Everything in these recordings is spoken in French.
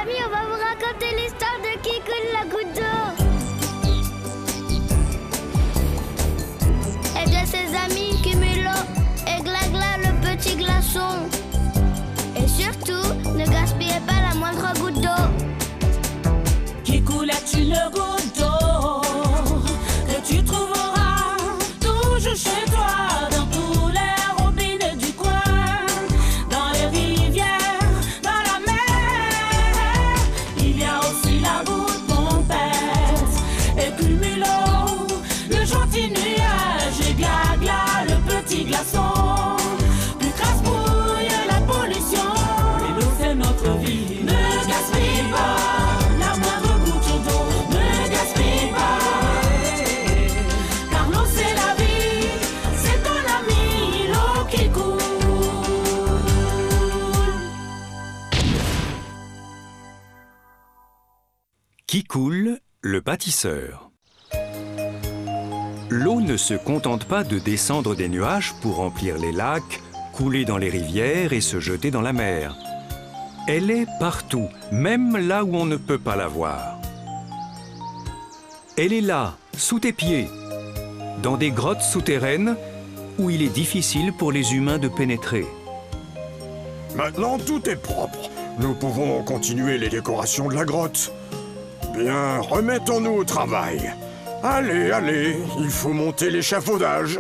amis, on va vous raconter l'histoire de Kikoul la goutte d'eau. Eh bien, ses amis, Cumulo et Glagla le petit glaçon. Et surtout, ne gaspillez pas la moindre goutte d'eau. Kikoul est une goutte d'eau que tu trouveras toujours chez toi, dans tous les robinets du coin, dans les rivières, dans la mer. Il y a aussi la goutte pompette et Cumulo, le gentil nuage, et Glagla, le petit glaçon. Plus crasse-bouille la pollution, et nous c'est notre vie. Ne gaspille pas la moindre goutte d'eau, ne gaspille pas, car l'eau c'est la vie, c'est ton ami, l'eau qui coule. Kikoul, le bâtisseur. L'eau ne se contente pas de descendre des nuages pour remplir les lacs, couler dans les rivières et se jeter dans la mer. Elle est partout, même là où on ne peut pas la voir. Elle est là, sous tes pieds, dans des grottes souterraines où il est difficile pour les humains de pénétrer. Maintenant, tout est propre. Nous pouvons continuer les décorations de la grotte. Bien, remettons-nous au travail. Allez, allez, il faut monter l'échafaudage.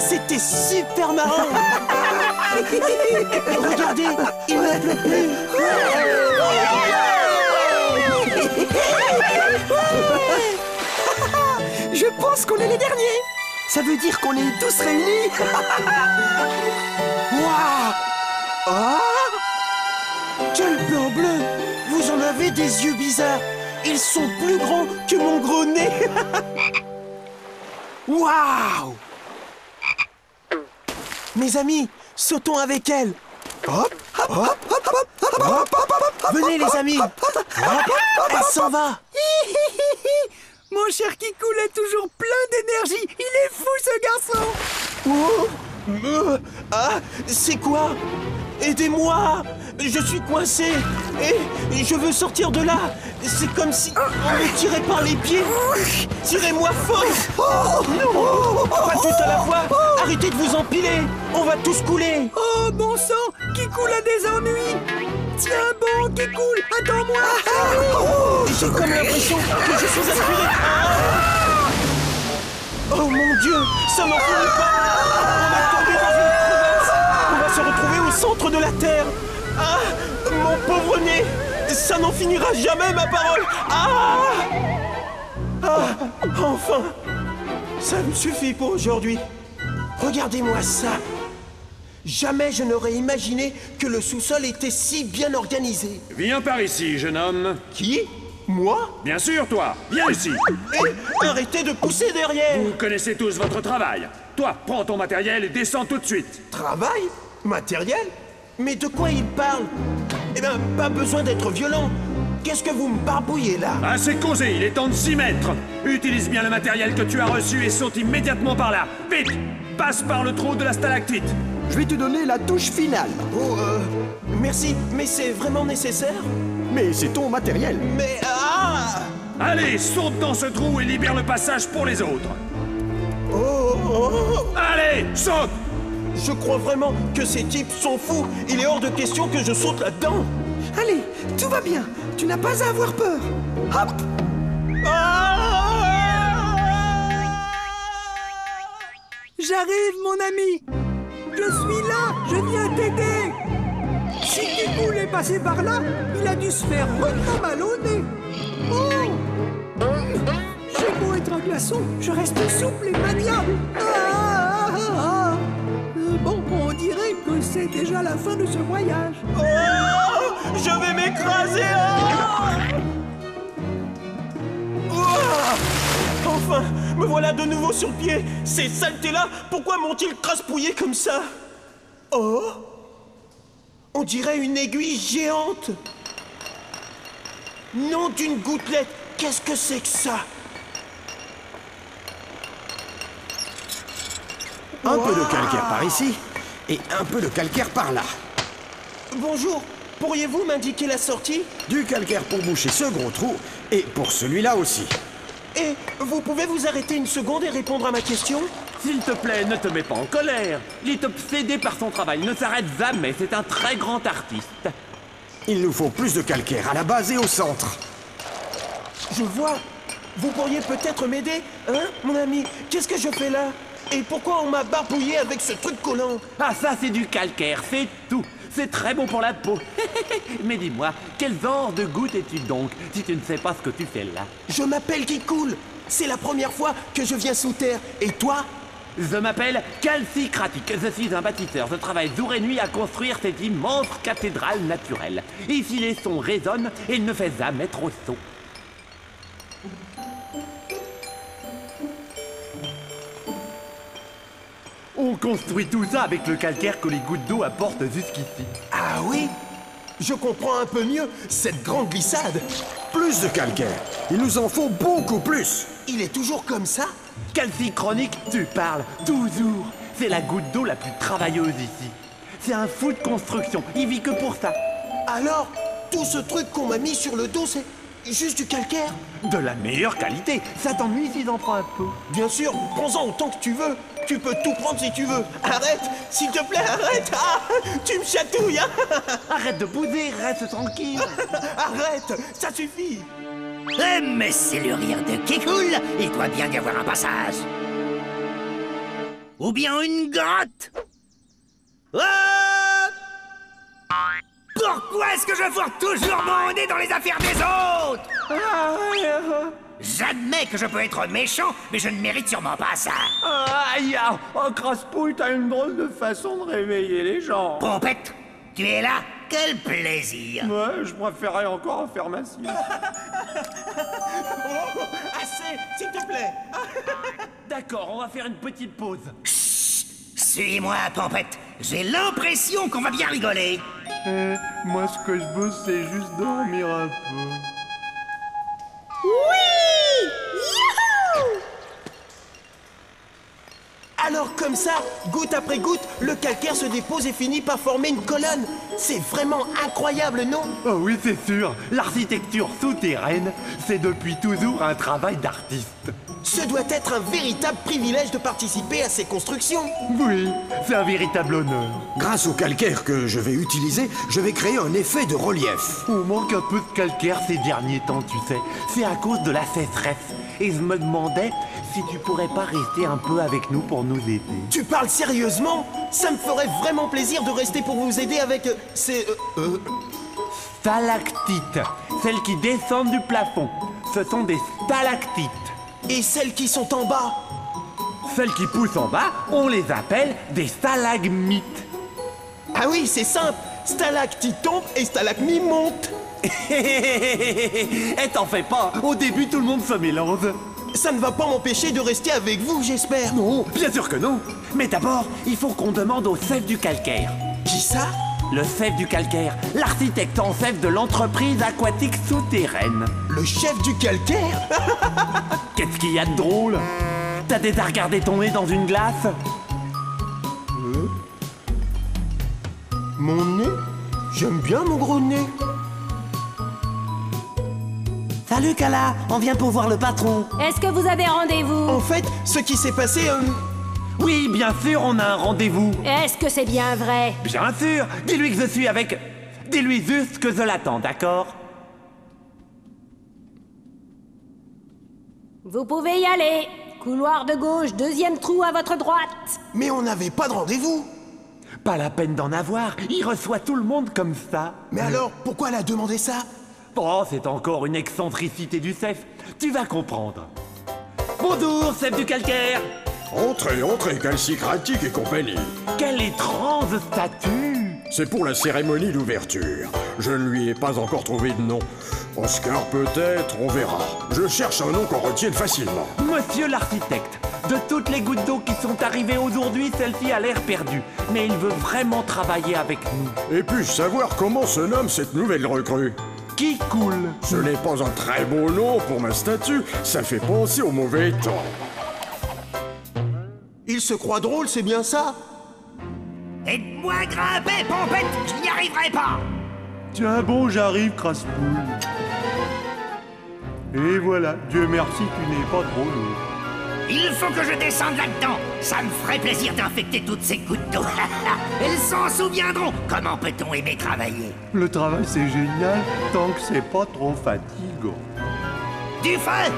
C'était super marrant. Regardez, il ne pleut plus. Je pense qu'on est les derniers. Ça veut dire qu'on est tous réunis. Waouh! Oh! Quel blanc bleu! Vous en avez des yeux bizarres. Ils sont plus grands que mon gros nez. Waouh! Mes amis, sautons avec elle. Hop, hop, hop, hop, hop, hop, hop, hop, hop. Venez les amis. Hop, elle s'en va. Mon cher Kikoul est toujours plein d'énergie. Il est fou ce garçon. Oh, ah, c'est quoi? Aidez-moi! Je suis coincé et je veux sortir de là. C'est comme si on me tirait par les pieds. Tirez-moi fort! Non! Pas tout à la fois! Arrêtez de vous empiler! On va tous couler! Oh bon sang, Kikoul a des ennuis. Tiens bon, Kikoul, attends-moi. J'ai comme l'impression que je suis aspiré. Oh mon Dieu, ça n'en finit pas! On est tombé dans une crevasse! On va se retrouver au centre de la Terre! Ah, mon pauvre nez! Ça n'en finira jamais, ma parole! Ah! Ah, enfin! Ça me suffit pour aujourd'hui. Regardez-moi ça! Jamais je n'aurais imaginé que le sous-sol était si bien organisé. Viens par ici, jeune homme. Qui? Moi? Bien sûr, toi. Viens ici. Et arrêtez de pousser derrière! Vous connaissez tous votre travail. Toi, prends ton matériel et descends tout de suite. Travail? Matériel? Mais de quoi il parle? Eh ben, pas besoin d'être violent. Qu'est-ce que vous me barbouillez là? Assez causé, il est temps de s'y mettre. Utilise bien le matériel que tu as reçu et saute immédiatement par là. Vite! Passe par le trou de la stalactite. Je vais te donner la touche finale. Oh, merci, mais c'est vraiment nécessaire? Mais c'est ton matériel. Mais ah! Allez, saute dans ce trou et libère le passage pour les autres. Oh! Allez, saute! Je crois vraiment que ces types sont fous. Il est hors de question que je saute là-dedans. Allez, tout va bien. Tu n'as pas à avoir peur. Hop! J'arrive, mon ami. Je suis là. Je viens t'aider. Si Kikoul est passé par là, il a dû se faire rudement mal au nez. Oh! J'ai beau être un glaçon, je reste souple et maniable. Bon, on dirait que c'est déjà la fin de ce voyage. Oh! Je vais m'écraser! Enfin, me voilà de nouveau sur pied. Ces saletés-là, pourquoi m'ont-ils craspouillé comme ça? Oh! On dirait une aiguille géante. Nom d'une gouttelette. Qu'est-ce que c'est que ça? Un peu de calcaire par ici et un peu de calcaire par là. Bonjour, pourriez-vous m'indiquer la sortie? Du calcaire pour boucher ce gros trou et pour celui-là aussi. Et vous pouvez vous arrêter une seconde et répondre à ma question? S'il te plaît, ne te mets pas en colère. Il est obsédé par son travail, ne s'arrête jamais, c'est un très grand artiste. Il nous faut plus de calcaire à la base et au centre. Je vois. Vous pourriez peut-être m'aider, hein, mon ami? Qu'est-ce que je fais là? Et pourquoi on m'a barbouillé avec ce truc collant? Ah, ça c'est du calcaire, c'est tout. C'est très bon pour la peau. Mais dis-moi, quel genre de goutte es-tu donc, si tu ne sais pas ce que tu fais là? Je m'appelle Kikoul. C'est la première fois que je viens sous terre. Et toi? Je m'appelle Calcicratique, je suis un bâtisseur. Je travaille jour et nuit à construire cette immense cathédrale naturelle. Ici les sons résonnent et il ne fait jamais trop chaud. On construit tout ça avec le calcaire que les gouttes d'eau apportent jusqu'ici. Ah oui? Je comprends un peu mieux cette grande glissade. Plus de calcaire. Il nous en faut beaucoup plus. Il est toujours comme ça? Calcichronique, tu parles, toujours. C'est la goutte d'eau la plus travailleuse ici. C'est un fou de construction, il vit que pour ça. Alors, tout ce truc qu'on m'a mis sur le dos, c'est juste du calcaire? De la meilleure qualité, ça t'ennuie si t'en prends un peu. Bien sûr, prends-en autant que tu veux. Tu peux tout prendre si tu veux. Arrête, s'il te plaît, arrête. Ah, tu me chatouilles, hein. Arrête de bouder, reste tranquille. Arrête, ça suffit. Mais c'est le rire de Kikoul. Il doit bien y avoir un passage. Ou bien une grotte. Oh! Pourquoi est-ce que je fourre toujours mon nez dans les affaires des autres? J'admets que je peux être méchant, mais je ne mérite sûrement pas ça. Aïe, oh Craspouille, t'as une drôle de façon de réveiller les gens. Pompette, tu es là? Quel plaisir. Ouais, je préférerais encore en faire ma sieste. Oh, assez, s'il te plaît. D'accord, on va faire une petite pause. Suis-moi, Pompette. J'ai l'impression qu'on va bien rigoler. Moi, ce que je veux, c'est juste dormir un peu. Oui! Youhou! Alors comme ça, goutte après goutte, le calcaire se dépose et finit par former une colonne. C'est vraiment incroyable, non? Oh oui, c'est sûr. L'architecture souterraine, c'est depuis toujours un travail d'artiste. Ce doit être un véritable privilège de participer à ces constructions. Oui, c'est un véritable honneur. Grâce au calcaire que je vais utiliser, je vais créer un effet de relief. On manque un peu de calcaire ces derniers temps, tu sais. C'est à cause de la sécheresse. Et je me demandais si tu pourrais pas rester un peu avec nous pour nous aider. Tu parles sérieusement? Ça me ferait vraiment plaisir de rester pour vous aider avec ces... Stalactites, celles qui descendent du plafond. Ce sont des stalactites. Et celles qui sont en bas? Celles qui poussent en bas, on les appelle des stalagmites. Ah oui, c'est simple. Stalactite tombe et stalagmite monte. Eh, t'en fais pas, au début tout le monde se mélange. Ça ne va pas m'empêcher de rester avec vous, j'espère. Non, bien sûr que non. Mais d'abord, il faut qu'on demande au chef du calcaire. Qui ça? Le chef du calcaire, l'architecte en chef de l'entreprise aquatique souterraine. Le chef du calcaire? Qu'est-ce qu'il y a de drôle? T'as déjà regardé ton nez dans une glace? Mon nez? J'aime bien mon gros nez. Salut Kala, on vient pour voir le patron. Est-ce que vous avez rendez-vous? En fait, ce qui s'est passé... Oui, bien sûr, on a un rendez-vous. Est-ce que c'est bien vrai? Bien sûr. Dis-lui que je suis avec... Dis-lui juste que je l'attends, d'accord? Vous pouvez y aller. Couloir de gauche, deuxième trou à votre droite. Mais on n'avait pas de rendez-vous. Pas la peine d'en avoir. Il reçoit tout le monde comme ça. Mais alors, pourquoi elle a demandé ça? Oh, c'est encore une excentricité du chef. Tu vas comprendre. Bonjour, chef du calcaire. Entrez, entrez, Calcicratique et compagnie. Quelle étrange statue. C'est pour la cérémonie d'ouverture. Je ne lui ai pas encore trouvé de nom. Oscar peut-être, on verra. Je cherche un nom qu'on retienne facilement. Monsieur l'architecte, de toutes les gouttes d'eau qui sont arrivées aujourd'hui, celle-ci a l'air perdue. Mais il veut vraiment travailler avec nous. Et puis-je savoir comment se nomme cette nouvelle recrue? qui coule. Ce n'est pas un très beau nom pour ma statue, ça fait penser au mauvais temps. Il se croit drôle, c'est bien ça? Aide-moi à grimper, Pompette, je n'y arriverai pas. Tiens bon, j'arrive, Crasse-Poule. Et voilà, Dieu merci, tu n'es pas trop lourd. Il faut que je descende là-dedans. Ça me ferait plaisir d'infecter toutes ces gouttes d'eau. Elles s'en souviendront. Comment peut-on aimer travailler? Le travail, c'est génial, tant que c'est pas trop fatigant. Du feu!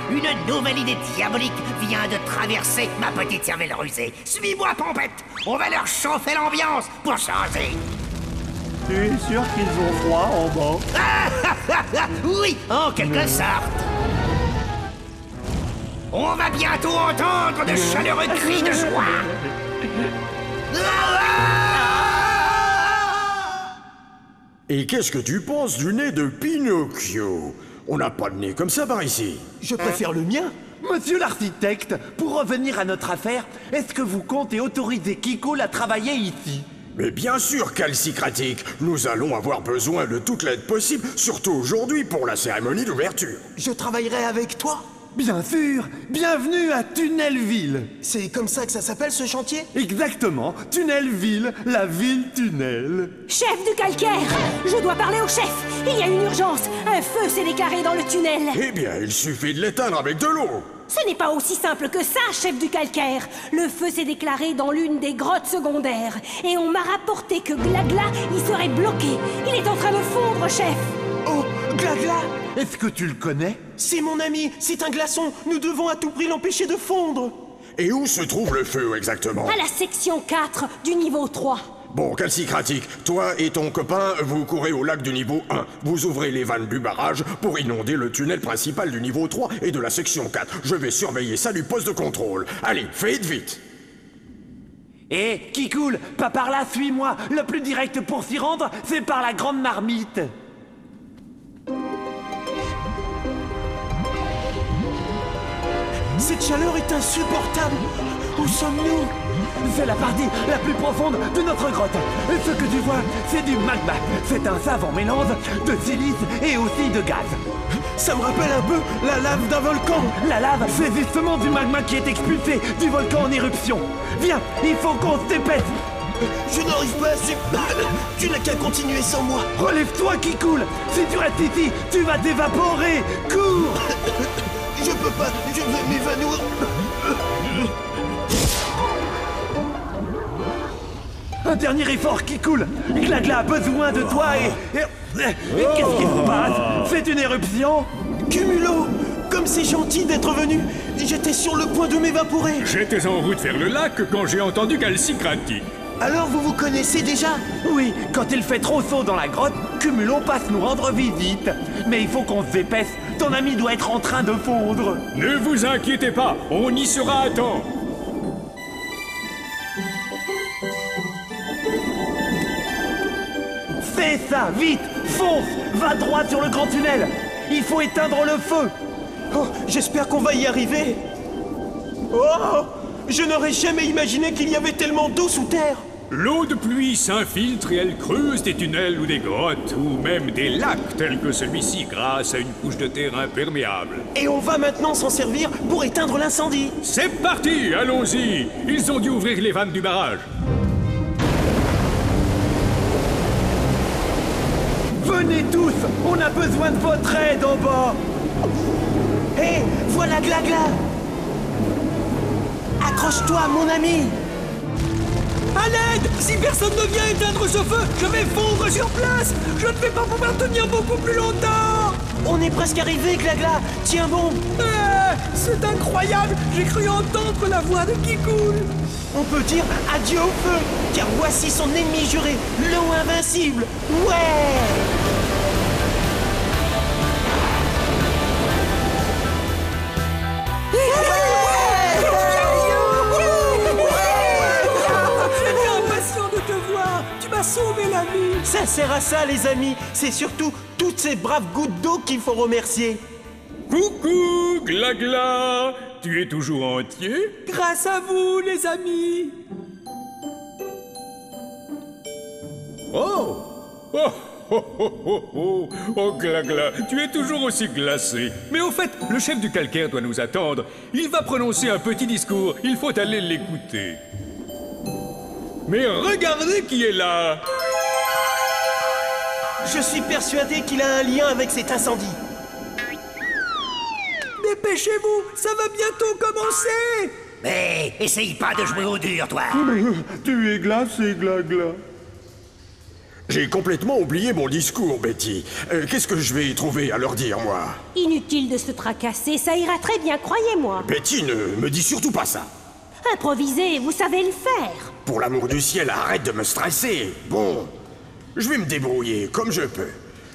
Une nouvelle idée diabolique vient de traverser ma petite cervelle rusée. Suis-moi, Pompette. On va leur chauffer l'ambiance pour changer. Tu es sûr qu'ils ont froid en bas? Oui, en quelque sorte. On va bientôt entendre de chaleureux cris de joie. Et qu'est-ce que tu penses du nez de Pinocchio? On n'a pas de nez comme ça par ici. Je préfère le mien. Monsieur l'architecte, pour revenir à notre affaire, est-ce que vous comptez autoriser Kikoul à travailler ici? Mais bien sûr, Calcicratique, nous allons avoir besoin de toute l'aide possible, surtout aujourd'hui pour la cérémonie d'ouverture. Je travaillerai avec toi. Bien sûr. Bienvenue à Tunnelville. C'est comme ça que ça s'appelle ce chantier? Exactement. Tunnelville, la ville-tunnel. Chef du calcaire, je dois parler au chef. Il y a une urgence. Un feu s'est déclaré dans le tunnel. Eh bien, il suffit de l'éteindre avec de l'eau. Ce n'est pas aussi simple que ça, chef du calcaire. Le feu s'est déclaré dans l'une des grottes secondaires. Et on m'a rapporté que Glagla y serait bloqué. Il est en train de fondre, chef. Oh, Glagla! Est-ce que tu le connais? C'est mon ami, c'est un glaçon. Nous devons à tout prix l'empêcher de fondre. Et où se trouve le feu exactement? À la section 4 du niveau 3. Bon, Calcicratique, toi et ton copain, vous courez au lac du niveau 1. Vous ouvrez les vannes du barrage pour inonder le tunnel principal du niveau 3 et de la section 4. Je vais surveiller ça du poste de contrôle. Allez, faites vite. Eh, Kikoul, pas par là, suis-moi. Le plus direct pour s'y rendre, c'est par la grande marmite. Cette chaleur est insupportable. Où sommes-nous? C'est la partie la plus profonde de notre grotte. Ce que tu vois, c'est du magma. C'est un savant mélange de silice et aussi de gaz. Ça me rappelle un peu la lave d'un volcan. La lave, c'est justement du magma qui est expulsé du volcan en éruption. Viens, il faut qu'on se dépêche. Je n'arrive pas à suivre. Tu n'as qu'à continuer sans moi. Relève-toi, Kikoul. Si tu restes ici, tu vas t'évaporer. Cours. Je peux pas, je vais m'évanouir. Un dernier effort, Kikoul. Glagla a besoin de toi et qu'est-ce qui se passe? C'est une éruption? Cumulo, comme c'est gentil d'être venu. J'étais sur le point de m'évaporer. J'étais en route vers le lac quand j'ai entendu Calcicratique. Alors vous vous connaissez déjà? Oui, quand il fait trop chaud dans la grotte, Cumulo passe nous rendre visite. Mais il faut qu'on se dépêche, ton ami doit être en train de fondre. Ne vous inquiétez pas, on y sera à temps. Fais ça, vite, fonce, va droit sur le grand tunnel. Il faut éteindre le feu. Oh, j'espère qu'on va y arriver. Oh, je n'aurais jamais imaginé qu'il y avait tellement d'eau sous terre. L'eau de pluie s'infiltre et elle creuse des tunnels ou des grottes, ou même des lacs tels que celui-ci grâce à une couche de terre imperméable. Et on va maintenant s'en servir pour éteindre l'incendie. C'est parti, allons-y. Ils ont dû ouvrir les vannes du barrage. Venez tous, on a besoin de votre aide en bas. Hé, voilà Glagla. Accroche-toi, mon ami. À l'aide! Si personne ne vient éteindre ce feu, je vais fondre sur place! Je ne vais pas pouvoir tenir beaucoup plus longtemps! On est presque arrivé, Glagla! Tiens bon! C'est incroyable! J'ai cru entendre la voix de Kikoul! On peut dire adieu au feu, car voici son ennemi juré, l'eau invincible! Ouais! Sauver la vie! Ça sert à ça, les amis! C'est surtout toutes ces braves gouttes d'eau qu'il faut remercier! Coucou, Glagla! Tu es toujours entier? Grâce à vous, les amis! Oh! Oh! Oh, Glagla, tu es toujours aussi glacé. Mais au fait, le chef du calcaire doit nous attendre. Il va prononcer un petit discours. Il faut aller l'écouter. Mais regardez qui est là! Je suis persuadé qu'il a un lien avec cet incendie. Dépêchez-vous, ça va bientôt commencer. Mais essaye pas de jouer au dur, toi. Tu es glacé, Glagla. J'ai complètement oublié mon discours, Betty. Qu'est-ce que je vais y trouver à leur dire, moi? Inutile de se tracasser, ça ira très bien, croyez-moi. Betty, ne me dis surtout pas ça. Improvisez, vous savez le faire. Pour l'amour du ciel, arrête de me stresser. Bon, je vais me débrouiller comme je peux.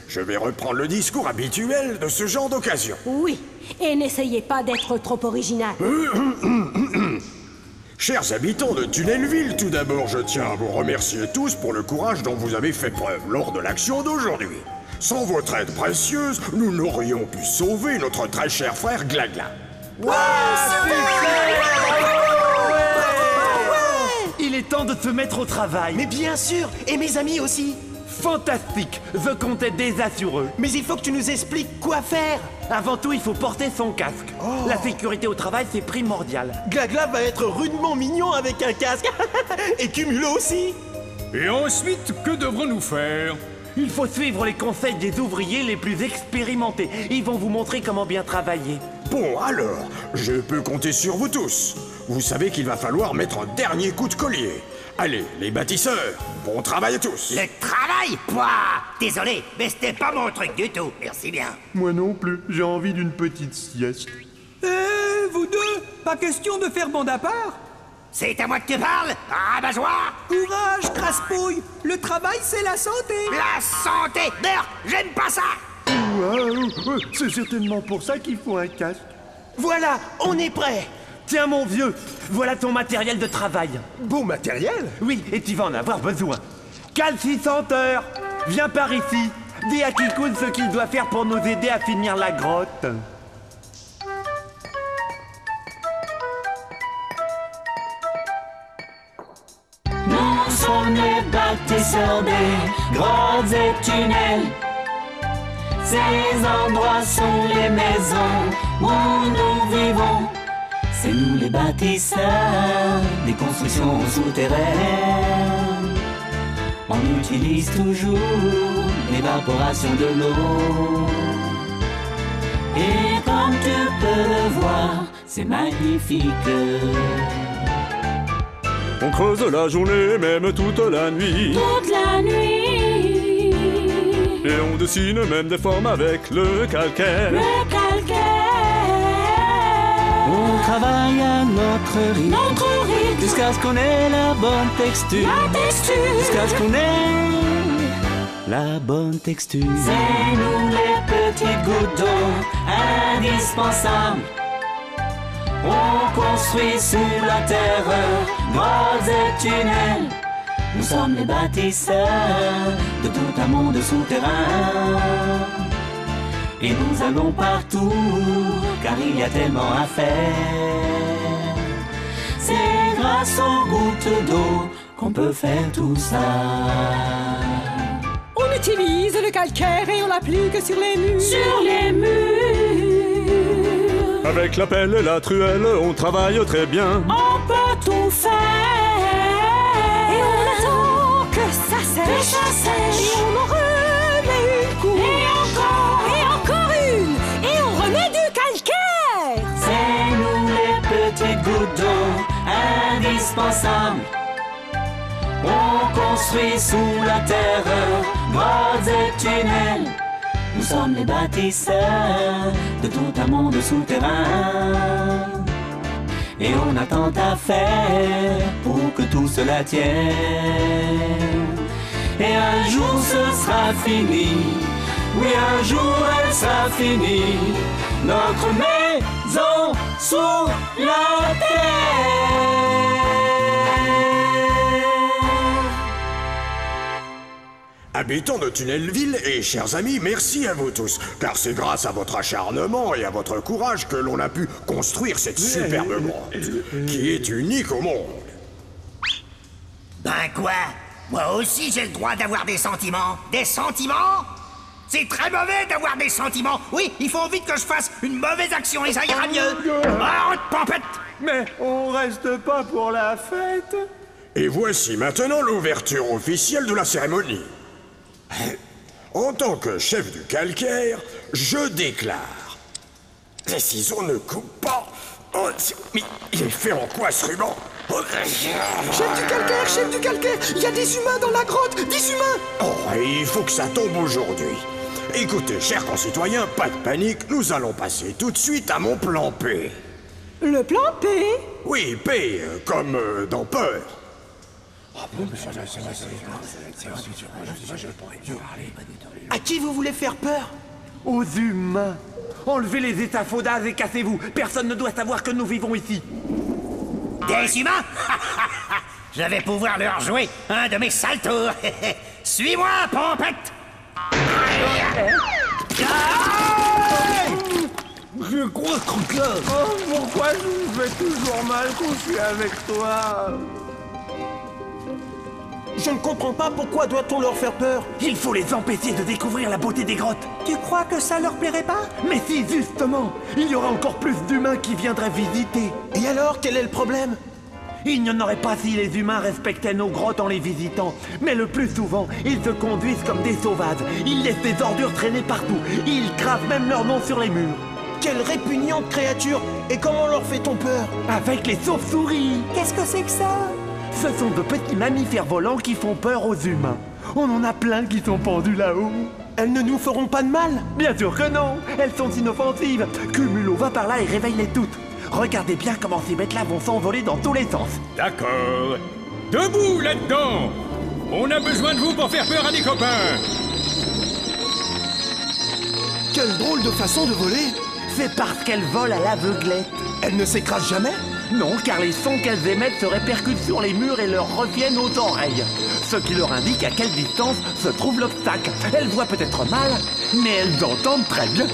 Je vais reprendre le discours habituel de ce genre d'occasion. Oui, et n'essayez pas d'être trop original. Chers habitants de Tunnelville, tout d'abord, je tiens à vous remercier tous pour le courage dont vous avez fait preuve lors de l'action d'aujourd'hui. Sans votre aide précieuse, nous n'aurions pu sauver notre très cher frère Glagla. Il est temps de se mettre au travail. Mais bien sûr, et mes amis aussi. Fantastique, The Comte est désassureux. Mais il faut que tu nous expliques quoi faire. Avant tout, il faut porter son casque. La sécurité au travail, c'est primordial. Glagla va être rudement mignon avec un casque. Et Cumulo aussi. Et ensuite, que devrons-nous faire? Il faut suivre les conseils des ouvriers les plus expérimentés. Ils vont vous montrer comment bien travailler. Bon, alors, je peux compter sur vous tous. Vous savez qu'il va falloir mettre un dernier coup de collier. Allez, les bâtisseurs, bon travail à tous. Le travail? Pouah! Désolé, mais c'était pas mon truc du tout. Merci bien. Moi non plus, j'ai envie d'une petite sieste. Vous deux, pas question de faire bande à part? C'est à moi que tu parles, rabat-joie! Courage, crasse-pouille. Le travail, c'est la santé. La santé! Merde, j'aime pas ça! C'est certainement pour ça qu'il faut un casque. Voilà, on est prêt. Tiens mon vieux, voilà ton matériel de travail. Beau matériel? Oui, et tu vas en avoir besoin. Calcisanteur, viens par ici. Dis à Kikoun ce qu'il doit faire pour nous aider à finir la grotte. Nous sommes les bâtisseurs des grottes et tunnels. Ces endroits sont les maisons où nous vivons. C'est nous les bâtisseurs des constructions souterraines. On utilise toujours l'évaporation de l'eau. Et comme tu peux le voir, c'est magnifique. On creuse la journée, même toute la nuit. Toute la nuit. Et on dessine même des formes avec le calcaire. Le calcaire. On travaille à notre rythme, jusqu'à ce qu'on ait la bonne texture. Jusqu'à ce qu'on ait la bonne texture. C'est nous les petites gouttes d'eau indispensables. On construit sous la terre grottes et tunnels. Nous sommes les bâtisseurs de tout un monde souterrain. Et nous allons partout, car il y a tellement à faire. C'est grâce aux gouttes d'eau qu'on peut faire tout ça. On utilise le calcaire et on l'applique sur les murs. Sur les murs. Avec la pelle et la truelle, on travaille très bien. On peut tout faire. Et on attend que ça sèche. Et on en remet une couche. Et encore. Et encore une. Et on remet du calcaire. C'est nous les petites gouttes d'eau indispensables. On construit sous la terre grottes et tunnels. Nous sommes les bâtisseurs de tout un monde souterrain. Et on a tant à faire pour que tout cela tienne. Et un jour ce sera fini. Oui, un jour elle sera finie. Notre maison sous la terre. Habitants de Tunnelville et chers amis, merci à vous tous, car c'est grâce à votre acharnement et à votre courage que l'on a pu construire cette superbe grotte, qui est unique au monde. Ben quoi? Moi aussi, j'ai le droit d'avoir des sentiments. Des sentiments? C'est très mauvais d'avoir des sentiments. Oui, il faut vite que je fasse une mauvaise action et ça ira mieux. Arrête, Pompette! Mais on reste pas pour la fête? Et voici maintenant l'ouverture officielle de la cérémonie. En tant que chef du calcaire, je déclare... Les ciseaux ne coupent pas. Oh, mais il est fait en quoi ce ruban? Chef du calcaire, il y a des humains dans la grotte, des humains! Oh, il faut que ça tombe aujourd'hui. Écoutez, chers concitoyens, pas de panique, nous allons passer tout de suite à mon plan P. Le plan P? Oui, P, comme dans Peur. À qui vous voulez faire peur? Aux humains. Enlevez les échafaudages et cassez-vous. Personne ne doit savoir que nous vivons ici. Des humains? Je vais pouvoir leur jouer un de mes sales tours. Suis-moi, Pompette! Je crois que là... Oh, pourquoi je me fais toujours mal quand je suis avec toi? Je ne comprends pas pourquoi doit-on leur faire peur? Il faut les empêcher de découvrir la beauté des grottes. Tu crois que ça leur plairait pas? Mais si, justement, il y aura encore plus d'humains qui viendraient visiter. Et alors, quel est le problème? Il n'y en aurait pas si les humains respectaient nos grottes en les visitant. Mais le plus souvent, ils se conduisent comme des sauvages. Ils laissent des ordures traîner partout. Ils gravent même leur nom sur les murs. Quelle répugnante créature! Et comment leur fait-on peur? Avec les chauves-souris. Qu'est-ce que c'est que ça? Ce sont de petits mammifères volants qui font peur aux humains. On en a plein qui sont pendus là-haut. Elles ne nous feront pas de mal? Bien sûr que non. Elles sont inoffensives. Cumulo va par là et réveille-les toutes. Regardez bien comment ces bêtes-là vont s'envoler dans tous les sens. D'accord. Debout là-dedans! On a besoin de vous pour faire peur à des copains. Quelle drôle de façon de voler! C'est parce qu'elles volent à l'aveuglette. Elles ne s'écrasent jamais? Non, car les sons qu'elles émettent se répercutent sur les murs et leur reviennent aux oreilles. Ce qui leur indique à quelle distance se trouve l'obstacle. Elles voient peut-être mal, mais elles entendent très bien.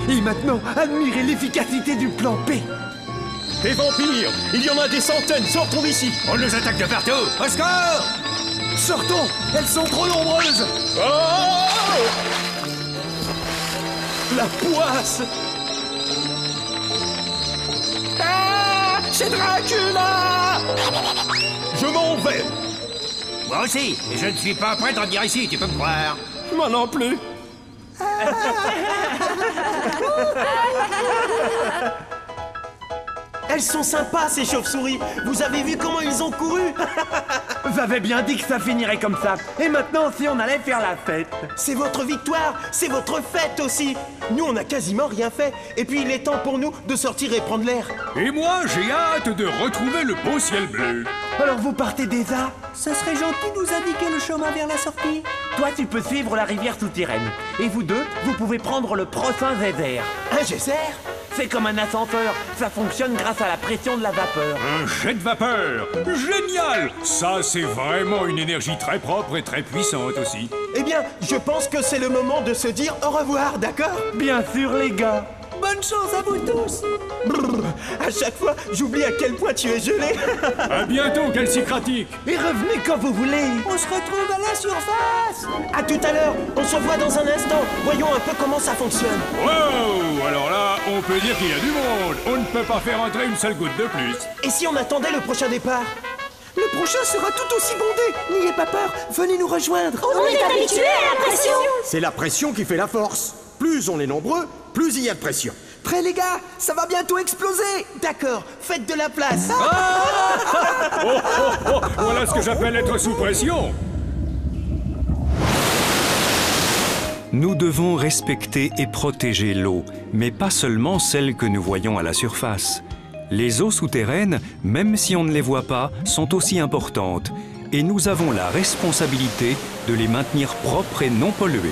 Et maintenant, admirez l'efficacité du plan P. Des vampires! Il y en a des centaines! Sortons d'ici! On nous attaque de partout! Au score! Sortons! Elles sont trop nombreuses! Oh! La poisse! Ah! C'est Dracula! Je m'en vais! Moi aussi! Et je ne suis pas prêt à venir ici, tu peux me croire! Moi non plus! Elles sont sympas, ces chauves-souris. Vous avez vu comment ils ont couru? J'avais bien dit que ça finirait comme ça. Et maintenant, si on allait faire la fête? C'est votre victoire, c'est votre fête aussi. Nous, on n'a quasiment rien fait. Et puis, il est temps pour nous de sortir et prendre l'air. Et moi, j'ai hâte de retrouver le beau ciel bleu. Alors vous partez déjà? Ce serait gentil de nous indiquer le chemin vers la sortie. Toi, tu peux suivre la rivière souterraine. Et vous deux, vous pouvez prendre le prochain geyser. Un geyser? C'est comme un ascenseur. Ça fonctionne grâce à la pression de la vapeur. Un jet de vapeur! Génial! Ça, c'est vraiment une énergie très propre et très puissante aussi. Eh bien, je pense que c'est le moment de se dire au revoir, d'accord? Bien sûr, les gars. Bonne chance à vous tous. Brrr, à chaque fois, j'oublie à quel point tu es gelé. À bientôt, calcicratique. Et revenez quand vous voulez. On se retrouve à la surface. À tout à l'heure. On se revoit dans un instant. Voyons un peu comment ça fonctionne. Wow! Alors là, on peut dire qu'il y a du monde. On ne peut pas faire entrer une seule goutte de plus. Et si on attendait le prochain départ? Le prochain sera tout aussi bondé. N'ayez pas peur, venez nous rejoindre. On est habitué à la pression. C'est la pression qui fait la force. Plus on est nombreux, plus il y a de pression. Prêts les gars, ça va bientôt exploser. D'accord, faites de la place. Voilà ce que j'appelle être sous pression. Nous devons respecter et protéger l'eau, mais pas seulement celle que nous voyons à la surface. Les eaux souterraines, même si on ne les voit pas, sont aussi importantes et nous avons la responsabilité de les maintenir propres et non polluées.